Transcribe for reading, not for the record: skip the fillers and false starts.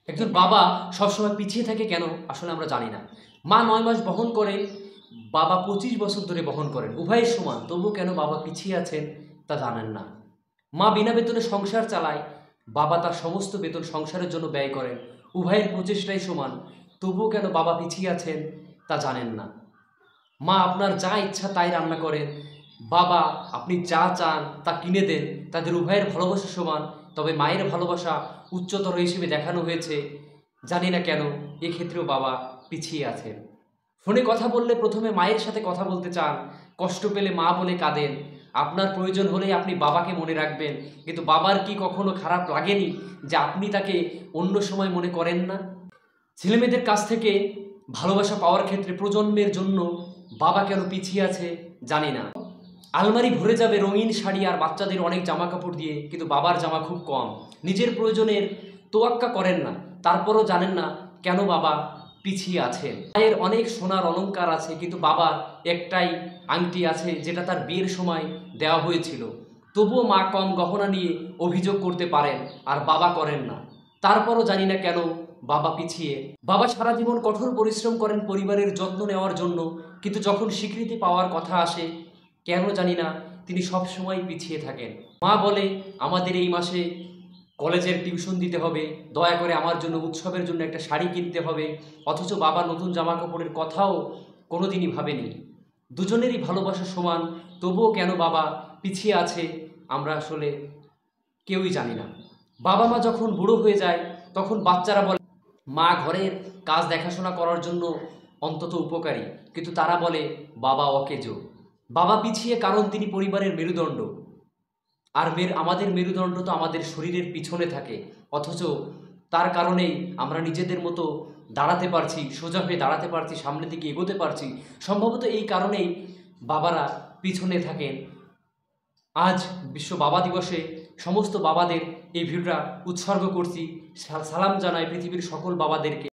একজন বাবা সবসময় পিছিয়ে থাকে কেন আসলে আমরা জানি না। মা ৯ মাস বহন করে, বাবা ২৫ বছর ধরে বহন করেন। উভয়ের সমান, তবুও কেন বাবা পিছিয়ে আছেন তা জানেন না। মা বিনা বেতনে সংসার চালায়, বাবা তার সমস্ত বেতন সংসারের জন্য ব্যয় করেন। উভয়ের প্রচেষ্টাই সমান, তবুও কেন বাবা পিছিয়ে আছেন তা জানেন না। মা আপনার যা ইচ্ছা তাই রান্না করেন, বাবা আপনি যা চান তা কিনে দেন। তাদের উভয়ের ভালোবাসা সমান, তবে মায়ের ভালোবাসা উচ্চতর হিসেবে দেখানো হয়েছে। জানি না কেন এক্ষেত্রেও বাবা পিছিয়ে আছেন। ফোনে কথা বললে প্রথমে মায়ের সাথে কথা বলতে চান, কষ্ট পেলে মা বলে কাঁদেন। আপনার প্রয়োজন হলেই আপনি বাবাকে মনে রাখবেন, কিন্তু বাবার কি কখনো খারাপ লাগেনি যে আপনি তাকে অন্য সময় মনে করেন না? ছেলেমেয়েদের কাছ থেকে ভালোবাসা পাওয়ার ক্ষেত্রে প্রজন্মের জন্য বাবা কেন পিছিয়ে আছে জানি না। আলমারি ভরে যাবে রঙিন শাড়ি আর বাচ্চাদের অনেক জামা কাপড় দিয়ে, কিন্তু বাবার জামা খুব কম। নিজের প্রয়োজনের তোয়াক্কা করেন না, তারপরও জানেন না কেন বাবা পিছিয়ে আছেন। মায়ের অনেক সোনার অলংকার আছে, কিন্তু বাবার একটাই আংটি আছে যেটা তার বিয়ের সময় দেওয়া হয়েছিল। তবুও মা কম গহনা নিয়ে অভিযোগ করতে পারেন আর বাবা করেন না। তারপরও জানি না কেন বাবা পিছিয়ে। বাবা সারা জীবন কঠোর পরিশ্রম করেন পরিবারের যত্ন নেওয়ার জন্য, কিন্তু যখন স্বীকৃতি পাওয়ার কথা আসে কেন জানি না তিনি সব সময় পিছিয়ে থাকেন। মা বলে আমাদের এই মাসে কলেজের টিউশন দিতে হবে, দয়া করে আমার জন্য উৎসবের জন্য একটা শাড়ি কিনতে হবে, অথচ বাবা নতুন জামা কাপড়ের কথাও কোনোদিনই ভাবেনি। দুজনেরই ভালোবাসা সমান, তবুও কেন বাবা পিছিয়ে আছে আমরা আসলে কেউই জানি না। বাবা মা যখন বুড়ো হয়ে যায় তখন বাচ্চারা বলে মা ঘরের কাজ দেখাশোনা করার জন্য অন্তত উপকারী, কিন্তু তারা বলে বাবা অকেজো। বাবা পিছিয়ে কারণ তিনি পরিবারের মেরুদণ্ড, আর আমাদের মেরুদণ্ড তো আমাদের শরীরের পিছনে থাকে, অথচ তার কারণেই আমরা নিজেদের মতো দাঁড়াতে পারছি, সোজা হয়ে দাঁড়াতে পারছি, সামনের দিকে এগোতে পারছি। সম্ভবত এই কারণেই বাবারা পিছনে থাকেন। আজ বিশ্ব বাবা দিবসে সমস্ত বাবাদের এই ভিডিওটা উৎসর্গ করছি। সালাম জানাই পৃথিবীর সকল বাবাদেরকে।